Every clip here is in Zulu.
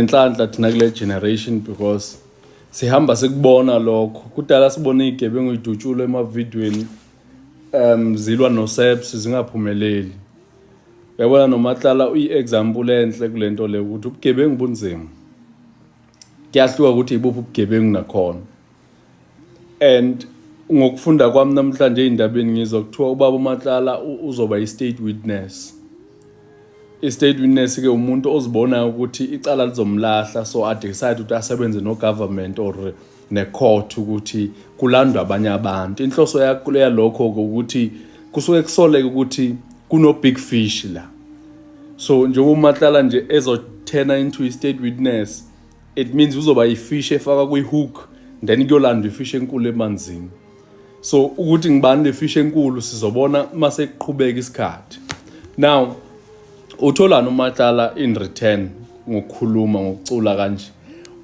Inhlanhla thina kule generation because sihamba sikubona lokho. Kudala sibone igebengu idutshulwe emavidweni zilwa noSeps zingaphumeleli. Yabona noMatlala uyi-example enhle kulento le ukuthi ubugebengu bunzima. Kuyahluka ukuthi ibuphi ubugebengu nakhona. And ngokufunda kwami namhlanje indabeni ngizokuthiwa ubaba uMatlala uzoba i-state witness. I-state witness ke umuntu ozibona ukuthi icala lizomlahla so a decide ukuthi asebenze no government or ne court ukuthi kulandwa abanye abantu. Inhloso yalokho ukuthi kusuke kusoleke ukuthi kuno big fish la. So njengoba uMatlala nje ezothena into i-state witness, it means uzoba ifish efaka kwi-hook then kuyolanda ifish enkulu emanzini. So ukuthi ngibani le fish enkulu sizobona mase kuqhubeka isikhathi. Now uthola noMatlala in return ngokukhuluma ngokucula kanje.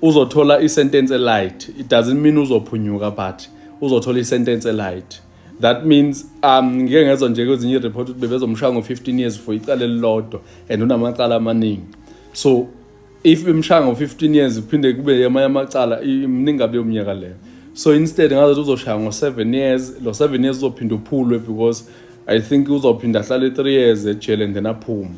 Uzothola isentence elight. It doesn't mean uzophunyuka but uzothola isentence elight. That means ngeke ngezwe nje kwezinye report ukuthi bebezomshaya ngo-15 years for icala elilodwa and unamacala amaningi. So if bemshaya ngo-15 years kuphinde kube amanye amacala imningi abe umnyaka leyo. So instead ngathi uzoshaya ngo-7 years, lo 7 years uzophinda uphulwe because I think uzophinda ahlale 3 years ejele and then aphume.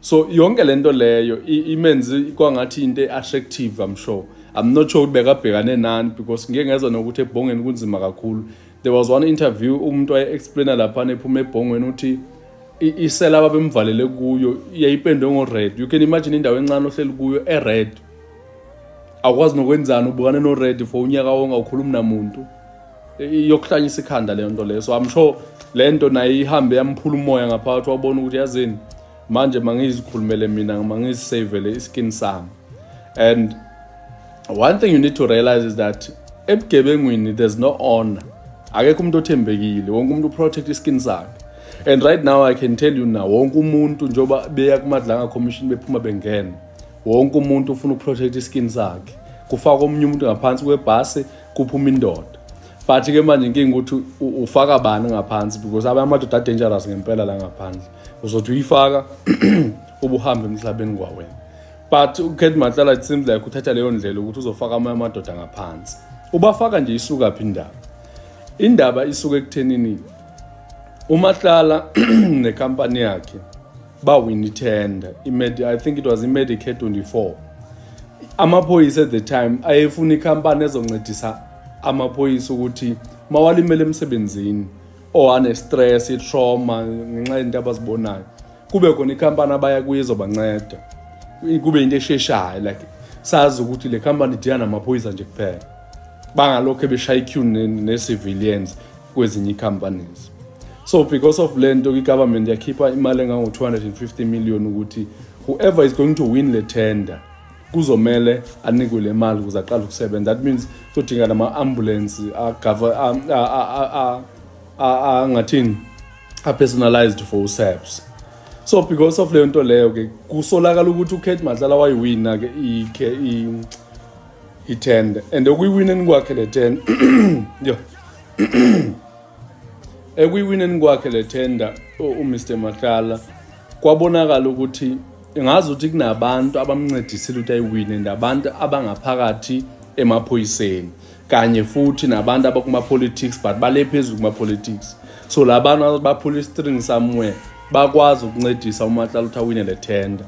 So yonke lento leyo imenzi kwangathi into attractive, I'm sure. I'm not sure ukuthi bekabhekane nani because ngeke ngezwe nokuthi ebhongeni kunzima kakhulu. There was one interview umuntu waye-explainer lapha ephuma ebhongweni uthi isela ababemvalele kuyo iyayipendwe ngo-red. You can imagine indawo encane ohleli kuyo e-red. Awukwazi nokwenzana ubukane no-red for unyaka wonke awukhulumi namuntu. Yokuhlanyisa ikhanda leyo nto leyo. So I'm sure lento nayo ihambe yamphula umoya ngaphakathi wabona ukuthi yazini manje mangizikhulumele mina mangizisavele iskin sami. And one thing you need to realize is that ebugebengwini there's no honor. Akekho umuntu othembekile, wonke umuntu protect iskin sakhe. And right now I can tell you now, wonke umuntu njoba beya kuMadlanga Commission bephuma bengena, wonke umuntu ufuna ukuprotect iskin sakhe. Kufaka omunye umuntu ngaphansi kwebhasi kuphuma indoda. But ke manje inkinga ukuthi ufaka bani ngaphansi because abanye amadoda dangerous ngempela la ngaphandle. Uzothi uyifaka ubuhambe emhlabeni kwawena. But uKate Matlala it seems like uthatha leyo ndlela ukuthi uzofaka amanye amadoda ngaphansi. Ubafaka nje isuka phi indaba. Indaba isuka ekuthenini uMatlala necompany yakhe bawini tender I think it was iMedicare 24. Amaphoyisa at the time ayefuna icompany ezoncedisa amaphoyisa ukuthi mawalimele emsebenzini or ane stress, trauma ngenxa yento abazibonayo kube khona icompany abaya kuyo ezobanceda kube into esheshayo like sazi ukuthi le company idina namaphoyisa nje kuphela bangalokho beshaya iqueue ne-civilians kwezinye companies. So because of lento i-government yakhipha imali engango-250 million ukuthi whoever is going to win le tender kuzomele anikwe le mali ukuze aqale ukusebenza. That means kudinga nama-ambulance ngathini a-personalized for uSeps. So because of leyo nto leyo ke kusolakala ukuthi uKate Matlala wayiwina ke i-tender and okuyiwineni kwakhe le tender yo ekuyiwineni kwakhe le tender uMr Matlala kwabonakala ukuthi ngazi ukuthi kunabantu abamncedisile ukuthi ayiwine ndabantu abangaphakathi emaphoyiseni kanye futhi nabantu abakuma-politics but bale phezulu kuma-politics. So labantu baphula i-string somewhere bakwazi ukuncedisa uMatlala ukuthi awine le tender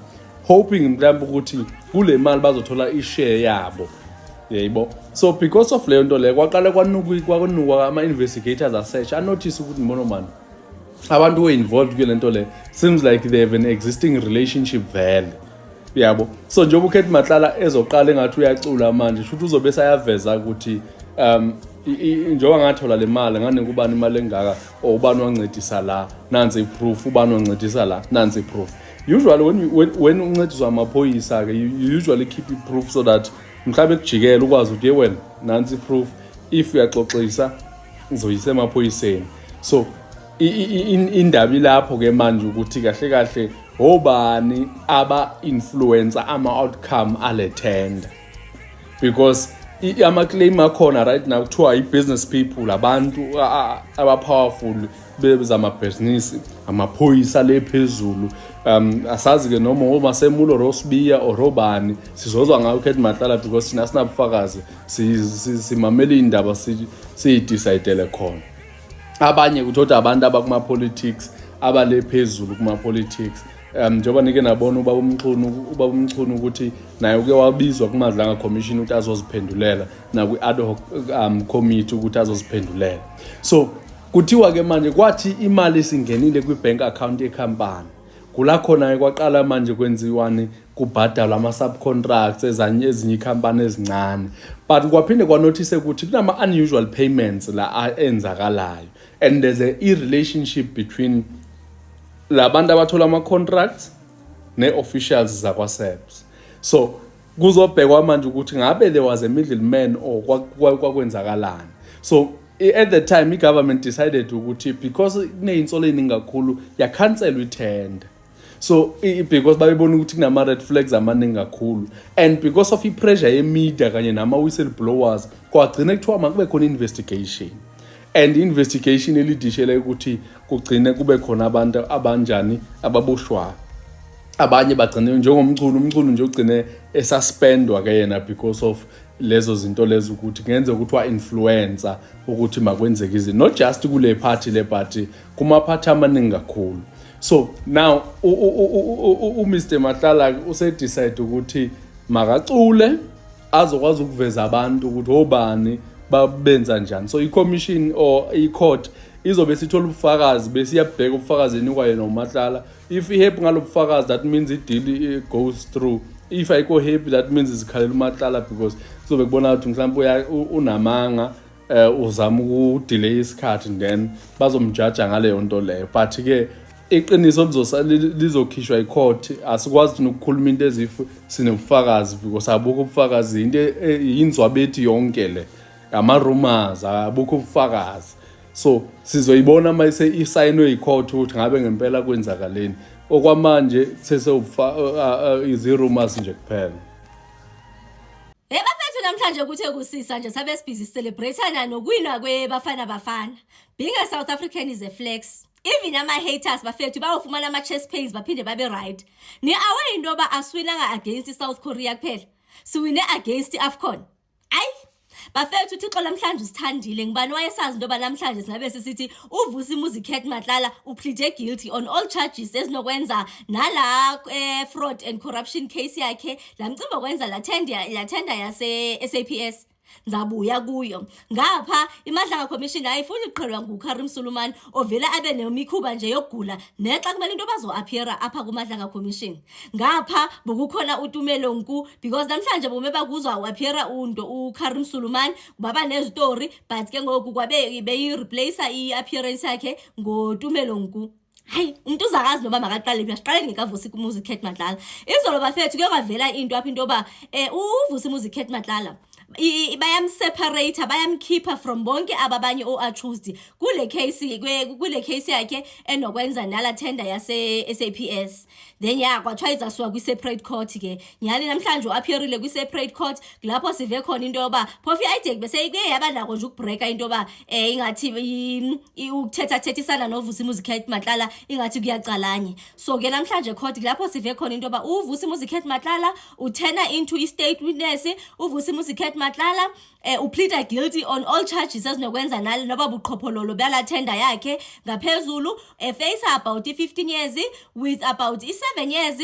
hoping mhlawumbe ukuthi kule mali bazothola ishare yabo. Yebo. So because of leyo nto leyo kwaqala kwanukwa ama-investigators asearch anotice ukuthi mbono man abantu who involved kule nto leyo seems like they have an existing relationship vele. Yabo. So njengoba uKate Matlala ezoqala engathi uyacula manje futhi uzobe sayaveza ukuthi njengoba ngathola le mali ngane kubani imali engaka or ubani wancedisa la nansi proof ubani wancedisa la nansi proof. Usually when uncediswa amaphoyisa ke you usually keep it proof so that mhlawumbe kujikela ukwazi ukuthi wena nansi proof if uyaxoxisa uzoyisa emaphoyiseni. So indaba ilapho ke manje ukuthi kahle kahle obani aba influencer ama outcome ale tender because ama-claim akhona right now kuthiwa i-business people abantu aba-powerful bezamabhizinisi amaphoyisa le phezulu asazi-ke noma omasemulo Rosibiya or obani sizozwa ngayo uKurt Matlala because thina sinabufakazi simamele iy'ndaba siyidicayidele khona. Abanye kuthothi abantu abakuma-politics abale phezulu kuma-politics njengoba nike nabona ubaba uMchunu ukuthi naye uke wabizwa kuMadlanga Commission ukuthi azoziphendulela nakwi-ad hoc committee ukuthi azoziphendulela. So kuthiwa-ke manje kwathi imali singenile kwi-bank account yecompany kula khona kwaqala manje kwenziwani kubhadalwa ama-subcontracts ezinye ikhampani ezincane, but kwaphinde kwanotice ukuthi kunama-unusual payments la enzakalayo and there's a relationship between labantu abathola ama-contracts ne-officials zakwa-SAPS. So kuzobhekwa manje ukuthi ngabe there was a middleman or kwakwenzakalani. So at the time i-government decided ukuthi because kuney'nsolo ey'ningi kakhulu yakhanselwa i-tender. So because babebona ukuthi kunama-red flags amaningi kakhulu and because of i-pressure ye-media kanye nama-whistleblowers kwagcine kuthiwa makube khona investigation. And investigation elidishele ukuthi kugcine kube khona abantu abanjani ababoshwayo. Abanye bagcine njengomculo nje ugcine esuspendwa ke yena because of lezo zinto lezo ukuthi ngenze ukuthi wa-influencer ukuthi makwenzeke izinto not just kule party le party kuma-party amaningi kakhulu. So now Mr Matlala usedecide ukuthi makacule azokwazi ukuveza abantu ukuthi obani babenza njani. So i-commission or i-court izobe sithola ubufakazi bese iyabheka ubufakazi enikwa yena uMatlala. If i-happy ngalobufakazi that means i-deal goes through. If ayikho happy that means izikhalela uMatlala because kuzobe kubona ukuthi mhlawumbe unamanga uzama ukudelay isikhathi then bazomjaja ngaleyo nto leyo. But ke iqiniso lizokhishwa i-court asikwazi nokukhuluma into ezifu sinobufakazi because abukho ubufakazi into yinzwabethi yonke le ama-rumors abukho ubufakazi. So sizoyibona mayise isayinwe i-court ukuthi ngabe ngempela kwenzakaleni. Okwamanje izi-rumors nje kuphela. Bafethu namhlanje kuthe kusisa nje sabe sibhizi celebrate-ana nokwina kweBafana. Being a South African is a flex. Even ama-haters bafethu bayofumana ama-chest pains baphinde babe right. Ni-aware into yoba asiwinanga against i-South Korea kuphela, siwine against i-AFCON. Ayi bafethu uThixo namhlanje usithandile. Ngibani wayesazi into yoba namhlanje singabe sisithi uVusimuzi Kurt Matlala upleade guilty on all charges ezinokwenza nala fraud and corruption case yakhe lamcimba kwenza la tender yase-SAPS. Nzabuya kuyo ngapha iMadlanga Commission ayifuni ukuqhelwa nguKarim Sulumane ovela abe nemikhuba nje yokugula nexa kumele into bazo-appeara apha kuMadlanga Commission. Ngapha bokukhona uTumelo Nku because namhlanje bome bakuzwa u-appeara uKarim Sulumane baba nezitori but ke ngoku kwabe beyi-replace i-appearance yakhe ngoTumelo Nku. Hayi umuntu uzakazi noma makaqale uyasiqala ngekaVusimuzi Kurt Matlala. Izolo bafethu kuyovela into apha into yoba uVusimuzi Kurt Matlala bayamseparate bayamkhipha from bonke ababanye o-accused kule case yakhe enokwenza nala tender yase-SAPS. Then kwathiwa izasuka kwi-separate court ke nyani namhlanje u-appearile kwi-separate court lapho sive khona into yoba phofu i-IDEC bese ke yaba nako nje ukubreaka into yoba ingathi ukuthethathethisana noVusimuzi Kurt Matlala ingathi kuyacalanye. So ke namhlanje court lapho sive khona into yoba uVusimuzi Kurt Matlala uthena into i-state witness. uVusimuzi Kurt Matlala uplead guilty on all charges ezinokwenza nalo noba buqhophololo bala tender yakhe ngaphezulu face about 15 years with about 7 years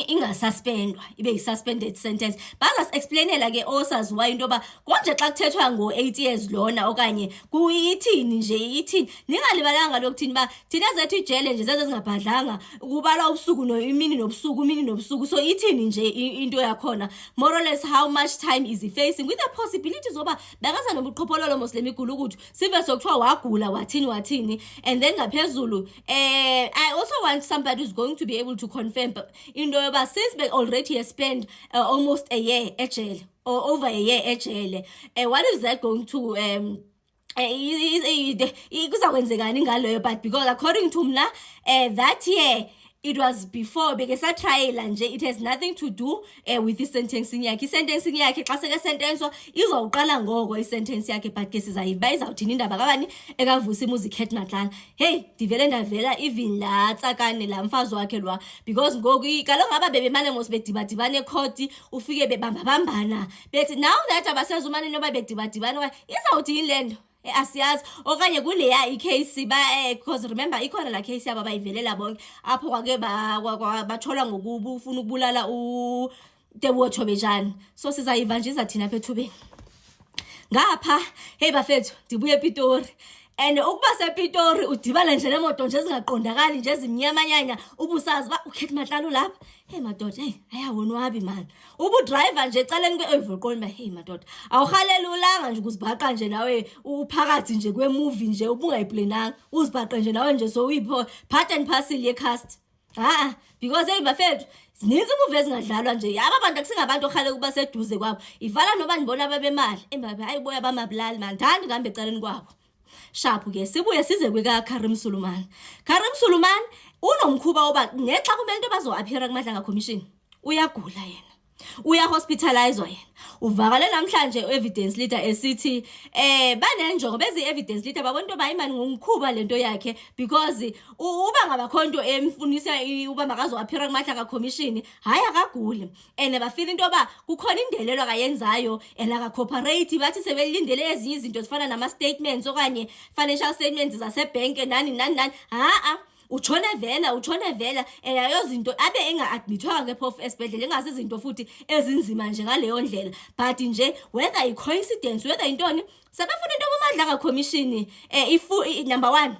ingasuspendwa ibe suspended sentence. Bazasi-explainela ke osaziwayo into yoba konje xa kuthethwa ngo-8 years lona okanye kuyithini nje ithini. Ningalibalanga lokuthini ba thina zethu ijele nje zeze zingabhadlanga kubalwa ubusuku imini nobusuku so ithini nje into yakhona. More or less how much time is he facing with the possibility zoba bakaza nobuqhophololo moslemi igula ukuthi sive sokuthiwa wagula wathini and then ngaphezulu I also want somebody who's going to be able to confirm into yoba since they already has spent almost a year ejele or over a year ejele, what is that going to kuzakwenzekani ngaloyo? But because according to mna that year It was before because I trial nje, it has nothing to do with i-sentencing yakhe. I-sentencing yakhe xa seke sentenso izawuqala ngoko i-sentence yakhe, but ke sizayiva izawuthini indaba kabani ekavusa imuzi Kate Matlala. Hey, ndivele ndavela even laa Tsakane laa mfazi wakhe lwa, because ngoku kaloku ngaba bebemane mos bedibadibana ekhoti ufike bebambabambana bethi now that abasezumane noba bedibadibana izawuthini le nto. Asiyazi okanye kuleya i-case because remember ikhona laa case yabo bayivelela bonke apho kwake bathola ngokuba ufuna ukubulala uTeboho Thobejane. So sizayiva nje izathina apha ethubeni ngapha. Hey bafethu, ndibuye ePitori, and ukuba sePitori udibana nje nemoto nje ezingaqondakali nje ezimnyamanyanya ubusazi ba uKate Matlala ulapha. Hey madoda, hey ayawonwabi man, ubudriver nje ecaleni kwe-Everqoni. Hey madoda, awuhalelulanga nje ukuzibhaqa nje nawe uphakathi nje kwemovie nje ubungayiplananga uzibhaqe nje nawe nje so uyipho part and parcel yecast. Because hey bafethu, zininzi imuvi ezingadlalwa nje yaba abantu akusingabantu okhale kuba seduze kwabo ivala noba ndibona babemali embabe ayiboya bamabulali man, ndandi ngihambe ecaleni kwabo. Shaphu ke sibuye size kwekaKarim Sulumane. Karim Sulumane unomkhuba oba ngexa kumele into bazo-appeara kuMadlanga Commission uyagula yena, uyahospitalizwa yena. Uvakale namhlanje u-evidence leader esithi banenjongo bezi-evidence leader babona into bayimani ngumkhuba lento yakhe because uba ngabakho into emfunisa uba makazo-appeara kuMadlanga Commission hayi akaguli, and bafila into yoba kukhona indelelo akayenzayo and akacooperate. Bathi sebelindele ezinye izinto zifana nama-statements okanye financial statements zasebhenke nani nani nani. Utshone vela yayo zinto abe enga-admithwanga ngephofu esibhedlela, engasizinto futhi ezinzima nje ngaleyo ndlela. But nje whether i-coincidence whether intoni sebefuna into yobuMadlanga Commission number one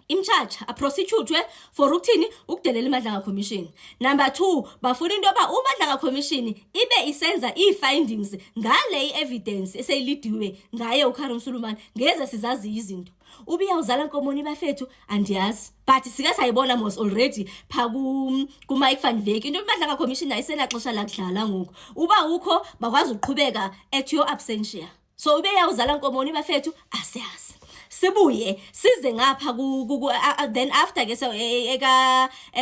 imcharge aprostitute for ukuthini ukudelela iMadlanga Commission. Number two, bafuna into yoba uMadlanga Commission ibe isenza ii-findings ngale i-evidence eseyilidiwe ngaye uKarim Sulumane ngeze sizazi izinto. Ubiyawuzala nkomoni bafethu andiyazi, but sike sayibona mos already pha ku-Mike van Wyk into yoMadlanga Commission ayisenaxesha lakudlala ngoku. Uba ukho bakwazi uqhubeka at your absentia. So ubeyawuzala nkomoni bafethu asiyazi. Sibuye size ngapha then after ke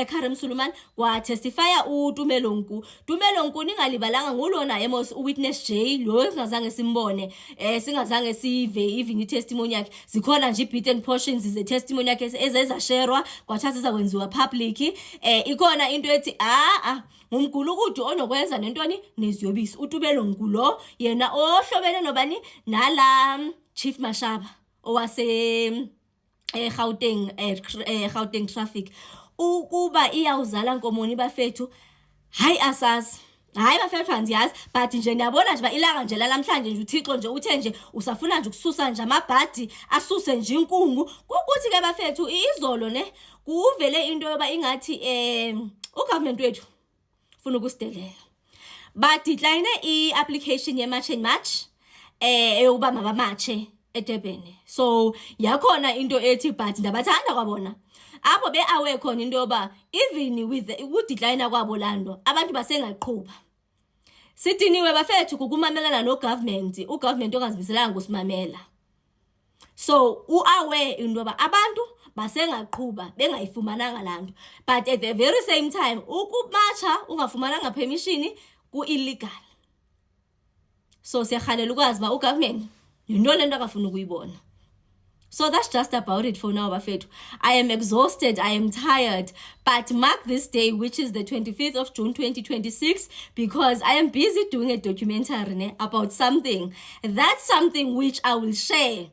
Karim Sulumane watestifya uTumelonku. Tumelonku ningalibalanga ngulona emos uwitness J lo singazange simbone, singazange sive even i-testimony yakhe. Zikhona nje i-bit and portions ze-testimony yakhe ezezasherwa kwathatha zakwenziwa public. Ikhona into ethi ngumgulukudu onokwenza nentoni neziyobisi. uTumelonku lo yena ohlobene nobani nala Chief Mashaba owase Gauteng traffic. Ukuba iyawuzala nkomoni bafethu hayi asazi, hayi bafethu andiyazi, but nje ndiyabona nje ba ilanga nje lalamhlanje nje uThixo nje uthe nje usafuna nje ukususa nje amabhadi asuse nje inkungu. Kukuthi ke bafethu izolo ne kuvele into yoba ingathi ugovernment wethu ufuna ukusidelela, badecline i-application ye-March and March eyokuba mabamatshe eDurban. So yakhona into ethi but ndabathanda kwabona apho be-aware khona into yoba even with ukudecline kwabo lando abantu basengaqhuba. Sidiniwe bafethu kukumamelana no-government, ugovernment ongazimiselanga ngusimamela. So u-aware into yoba abantu basengaqhuba bengayifumananga laa nto, but at the very same time ukumatsha ungafumananga permission ku-illegal. So siyarhalela ukwazi uba ugovernment yinto le nto akafuna ukuyibona. So that's just about it for now bafethu. I am exhausted, I am tired, but mark this day, which is the 25th of June 2026, because I am busy doing a documentary about something. That's something which I will share.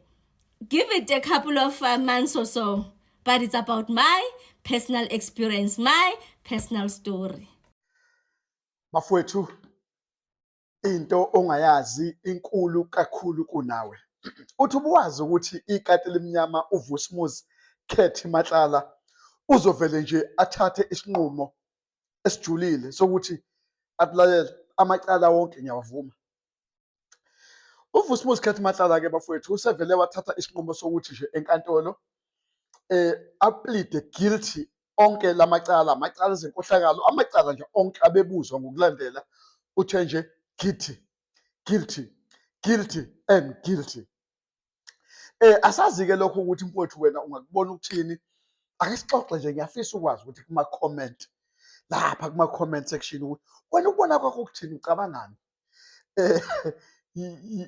Give it a couple of months or so, but it's about my personal experience, my personal story. Bafowethu, into ongayazi inkulu kakhulu kunawe. Uthi ubuwazi ukuthi ikati lemnyama uVus'Umuzi Kate Matlala uzovele nje athathe isinqumo esijulile sokuthi atlalela amacala wonke ngiyawavuma. uVus'Umuzi Kate Matlala ke bafowethu usevele wathatha isinqumo sokuthi nje enkantolo aplead guilty onke lamacala, amacala ezenkohlakalo, amacala nje onke abebuzwa ngokulandela uthe nje guilty and guilty. Asazi ke lokho ukuthi mfowethu wena ungakubona ukuthini ake sixoxe nje, ngiyafisa ukwazi ukuthi kuma-comment lapha kuma-comment section ukuthi wena ukubona kwakho ukuthini, ucabangani?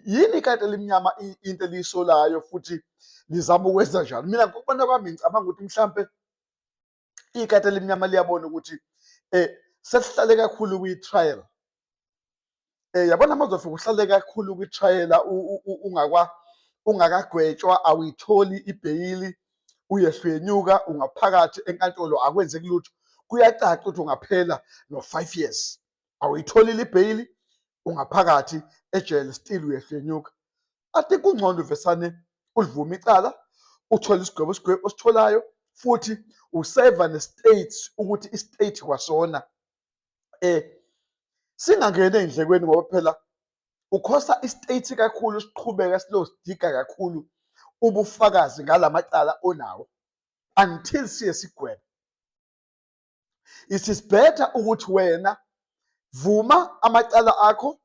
Yini ikati elimnyama into eliyisolayo futhi lizama ukwenza njani? Mina ngokubona kwami ngicabanga ukuthi mhlampe ikati elimnyama liyabona ukuthi sesihlale kakhulu kwi-trial. Yabona mazofika uhlale kakhulu kwi-trial ungakagwetshwa, awuyitholi ibheyili, uyehlwenyuka, ungaphakathi enkantolo akwenzeki lutho, kuyacaca ukuthi ungaphela no-5 years. Awuyitholi ibheyili, ungaphakathi ejele, still uyehlwenyuka. I think kungcono uvesane ulivume icala, uthole isigwebo ositholayo, futhi useva ne-state ukuthi i-state kwasona singangena ey'ndlekweni, ngoba phela ukhosa i-state kakhulu, siqhubeka sidiga kakhulu ubufakazi ngala macala onawo until siye sigwebe. It is better ukuthi wena vuma amacala akho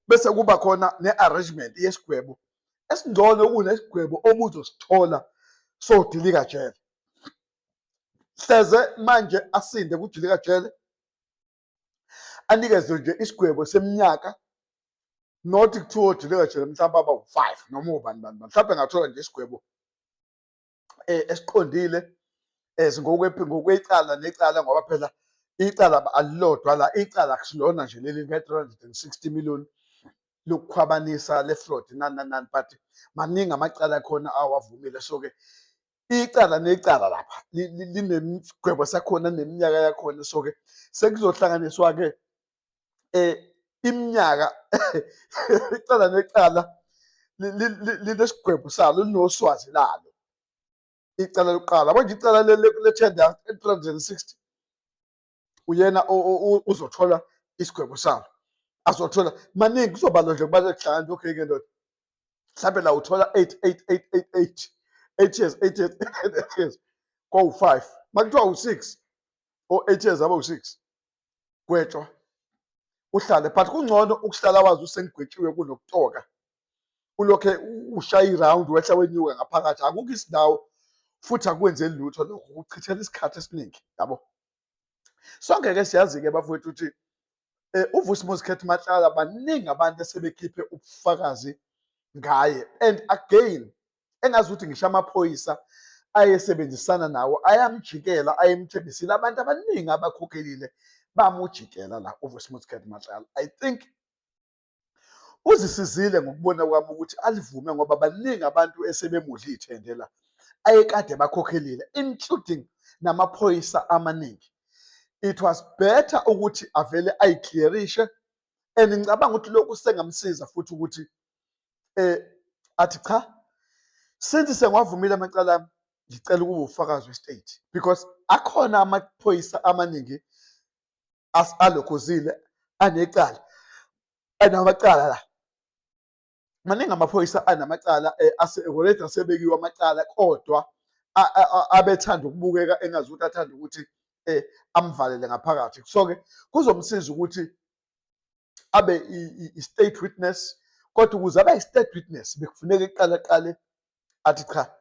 bese kuba khona ne-arrangement yesigwebo esingcono kunesigwebo obuzosithola sodilika jele. Hleze manje asinde kudilika jele, anikezwe nje isigwebo seminyaka, not kuthiwa odilika jele mhlawumbe aba-5 noma ubani bani, mhlawumbe ngathola nje isigwebo esiqondile ngokwecala necala, ngoba phela icala alilodwa la, icala akusilona nje leli nge-360 million lokukhwabanisa le-fraud nani, but maningi amacala khona awavumile. So-ke icala necala lapha linesigwebo sakhona neminyaka yakhona. So-ke sekuzohlanganiswa-ke iminyaka icala necala linesigwebo salo, linoswazi lalo. Icala lokuqala manje, icala le-tender 360, uyena uzothola isigwebo salo, azothola maningi, kuzobalwa nje kubalwa kuhlangana. Okay-ke ndoda, mhlawumbe la uthola 8 years kwawu-5, makuthiwa u-6 or 8 years aba-6, gwetshwa uhlale. But kungcono ukuhlala wazi usengigwetshiwe kunokutoka ulokhe ushaya i-round wehla wenyuka ngaphakathi. Akukho isindawo futhi akwenzeli lutho lokho, kuchithela isikhathi esiningi, yabo. Sonke-ke siyazi-ke bafowethu ukuthi uVusimuzi Khethemahlala baningi abantu esebekhiphe ubufakazi ngaye, and again engazi ukuthi ngisho amaphoyisa ayesebenzisana nawo ayamjikela, ayemthembisile. Abantu abaningi abakhokhelile bamujikela la uVusimuzi Khethemahlala. I think uzisizile ngokubona kwami ukuthi alivume, ngoba baningi abantu esebemudla ithende la ayekade bakhokhelile, including namaphoyisa amaningi. It was better ukuthi avele ayiclearishe, and ngicabanga ukuthi lokhu sengamsiza futhi ukuthi athi cha, since sengwavumile amacala ami, ngicela ukuba ufakazi we-state, because akhona amaphoyisa amaningi alokhozile anecala, anamacala la. Maningi amaphoyisa anamacala already asebekiwe amacala, kodwa abethanda ukubukeka engazi ukuthi athanda ukuthi amvalele ngaphakathi. So-ke kuzomsiza ukuthi abe i-state witness, kodwa ukuze abe i-state witness bekufuneka eqale athi cha,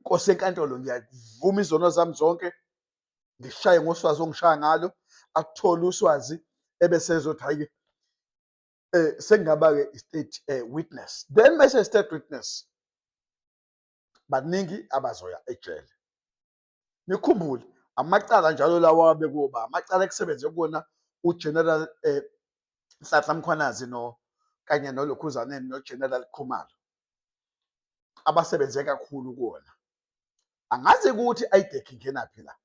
Nkosi enkantolo, ngiyavuma izono zami zonke, ngishaye ngoswazi ongishaya ngalo, akuthole uswazi, ebese ezothi hayi-ke sengingaba-ke i-state witness. Then bese i-state witness baningi abazoya ejele. Nikhumbule amacala njalo lawa abekuba amacala ekusebenze kuwona uGeneral Nhlanhla Mkhwanazi kanye noLokhuzaneni noGeneral Khumalo abasebenze kakhulu kuwona. Angazi ukuthi i-IDEC ingenaphi la,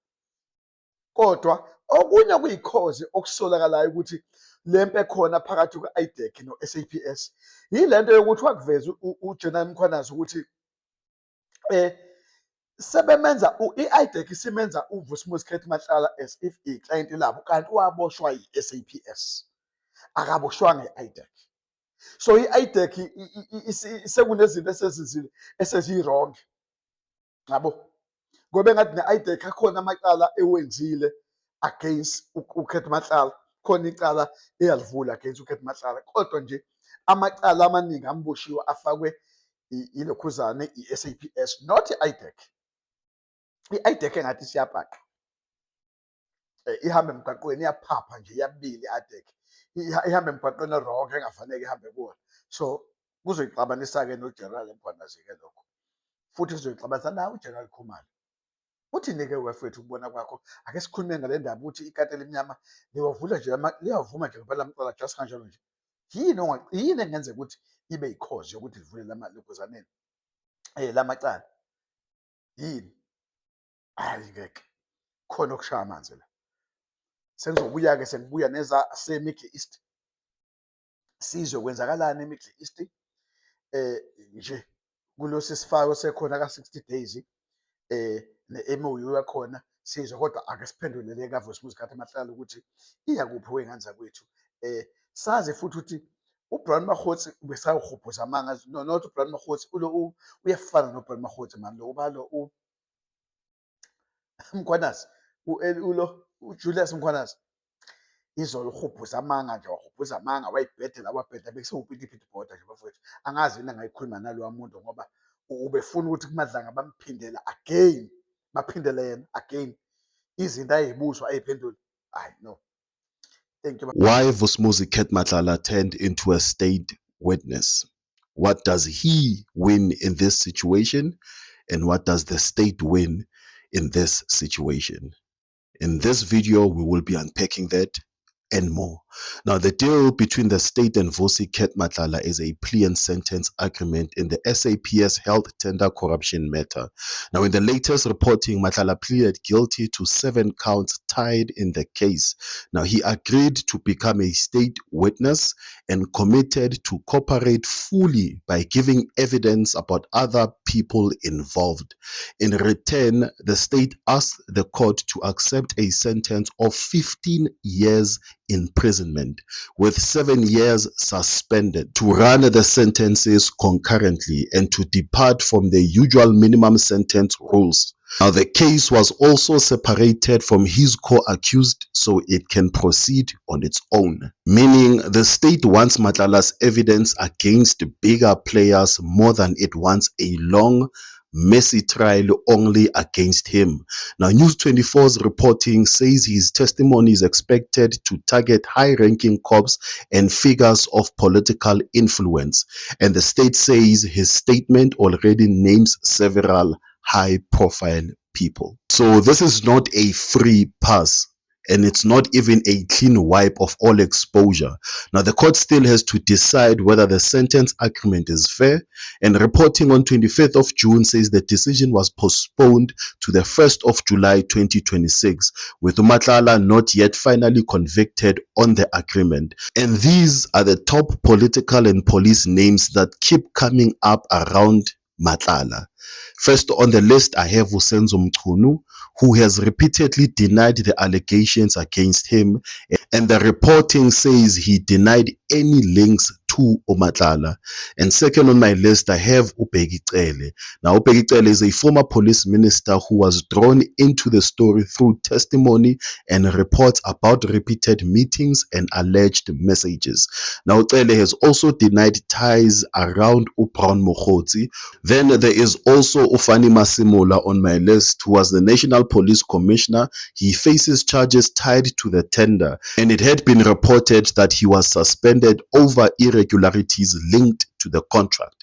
kodwa okunye kuyikhozi okusolakalayo ukuthi lempe khona phakathi kwe-IDEC no-SAPS yilento yokuthi wakuveza uGeneral Mkhwanazi ukuthi sebemenza i-IDEC simenza uVusimuzi Khethemahlala as if i-client labo, kanti waboshwa yi-SAPS, akaboshwanga i-IDEC. So i-IDEC sekunezinto eseziyirong, yabo, ngoba engathi ne-IDEC akhona amacala ewenzile against uKhethemahlala, khona icala eyalivula against uKhethemahlala, kodwa nje amacala amaningi amboshiwe afakwe ilokhuzane i-SAPS, not i-IDEC. I-IDEC engathi siyabhaqa. Ihambe emgwaqweni iyaphapha nje, iyabili i-IDEC. Ihambe emgwaqweni oronke engafanele ihambe kuwona. So kuzoyixabanisa-ke noGeneral Mkhwanazi-ke lokho. Futhi kuzoyixabanisa nawe uGeneral Khumalo. Uthini-ke wefethu ukubona kwakho? Ake sikhulume ngale ndaba ukuthi ikati elimnyama liyavuma nje ngempela amcala just kanjalo nje. Yini engenzeka ukuthi ibe yikhozi yokuthi livule lokhuzaneni lamacala? Yini? Hayi ngeke. Khona okushaya amanzi la. Sengizobuya-ke sengibuya se-Middle East. Sizwe kwenzakalani e-Middle East nje kulo sisifako sekhona ka-60 days ne-MOU yakhona sizwe, kodwa ake siphendulele kaVusumuzi Khetha Matlala ukuthi iyakuphi wey'ngane zakwethu. Sazi futhi ukuthi uBrown Makgotsi ubesawuhubhuza amanga, not uBrown Makgotsi, uyafana noBrown Makgotsi mani lo ubalo Mkhwanazi, uJulius Mkhwanazi. Izolo uhubhuza amanga nje, wahubhuza amanga, wayibhedela wabheda bekusewupitipiti bhoda nje bafowethu. Angazi yini engayikhuluma nalowa muntu ngoba ubefuna ukuthi kuMadlanga bamphindela again, baphindele yena again izinto ayibuzwa ayiphendula. Hayi no. Thank you. Why Vusumuzi Khetha Matlala turned into a state witness? What does he win in this situation? And what does the state win in this situation? In this video, we will be unpacking that and more. Now, the deal between the state and Vusi Khetha Matlala is a plea and sentence agreement in the SAPS health tender corruption matter. Now, in the latest reporting, Matlala pleaded guilty to 7 counts tied in the case. Now, he agreed to become a state witness and committed to cooperate fully by giving evidence about other people involved. In return, the state asked the court to accept a sentence of 15 years imprisonment with 7 years suspended, to run the sentences concurrently and to depart from the usual minimum sentence rules. Now, the case was also separated from his co-accused so it can proceed on its own, meaning the state wants Matlala's evidence against bigger players more than it wants a long messy trial only against him. Now, News 24's reporting says his testimony is expected to target high-ranking cops and figures of political influence, and the state says his statement already names several high-profile people. So this is not a free pass, and it's not even a clean wipe of all exposure. Now, the court still has to decide whether the sentence agreement is fair, and reporting on 25th of June says the decision was postponed to the 1st of July 2026, with Matlala not yet finally convicted on the agreement. And these are the top political and police names that keep coming up around Matlala. First on the list, I have Usenzo Mchunu, who has repeatedly denied the allegations against him, and the reporting says he denied any links to Matlala. And second on my list, I have Ubheki Cele. Now, Ubheki Cele is a former police minister who was drawn into the story through testimony and reports about repeated meetings and alleged messages. Now, Cele has also denied ties around Brown Makgotsi. Then there is also Ufani Masemola on my list, who was the National Police Commissioner. He faces charges tied to the tender, and it had been reported that he was suspended over irregularities linked to the contract.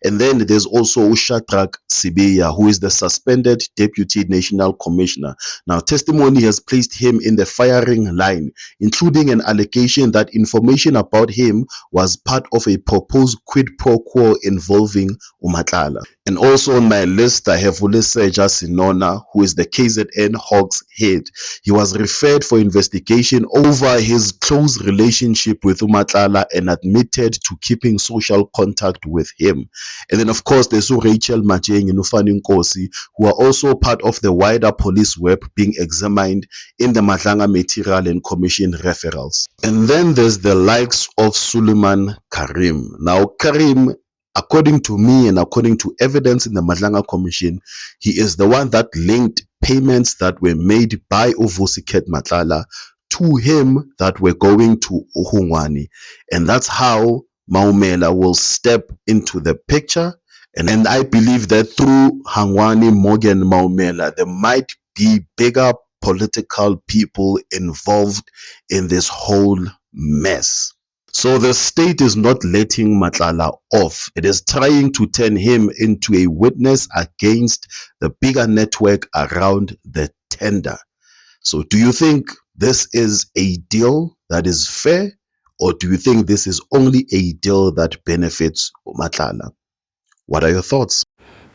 And then there's also Shadrack Sibiya, who is the suspended Deputy National Commissioner. Now, testimony has placed him in the firing line, including an allegation that information about him was part of a proposed quid pro quo involving Matlala. And also on my list, I have Uleseja Sinona, who is the KZN Hawks head. He was referred for investigation over his close relationship with Matlala and admitted to keeping social contact with him. And then, of course, there's Rachel Macheng and Ufani Nkosi, who are also part of the wider police web being examined in the Madlanga material and commission referrals. And then there's the likes of Suleiman Karim. Now, Karim, according to me and according to evidence in the Madlanga Commission, he is the one that linked payments that were made by Vusi Khetha Matlala to him that were going to Uhungwani. And that's how Maumela will step into the picture And I believe that through Hangwani Morgan Maumela, there might be bigger political people involved in this whole mess. So the state is not letting Matlala off. It is trying to turn him into a witness against the bigger network around the tender. So do you think this is a deal that is fair, or do you think this is only a deal that benefits Matlala? What are your thoughts?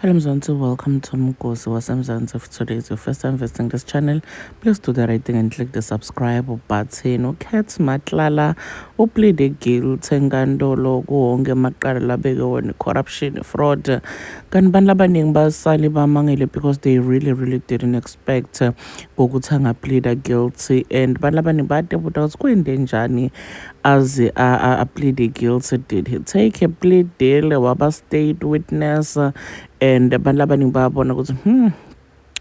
Hello Mzansi, welcome to Mkosi waseMzansi. If today is your first time visiting this channel, please do the right thing and click the subscribe button. Cat Matlala plead guilty ngandolo kuwonke amaqala labeke wona corruption, fraud. Kanti bantu abaningi basali bamangele because they really didn't expect ukuthi angaplead guilty, and bantu abaningi bayadebuta ukuthi kwende njani as a plead guilty. Did he take a plea deal waba state witness? And abantu abaningi bayabona ukuthi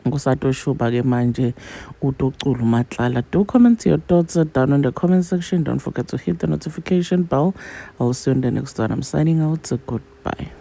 kusatoshuba ke manje uTuculu Matlala. Do comment your thoughts down in the comment section. Don't forget to hit the notification bell. I'll see you in the next one. I'm signing out. Goodbye.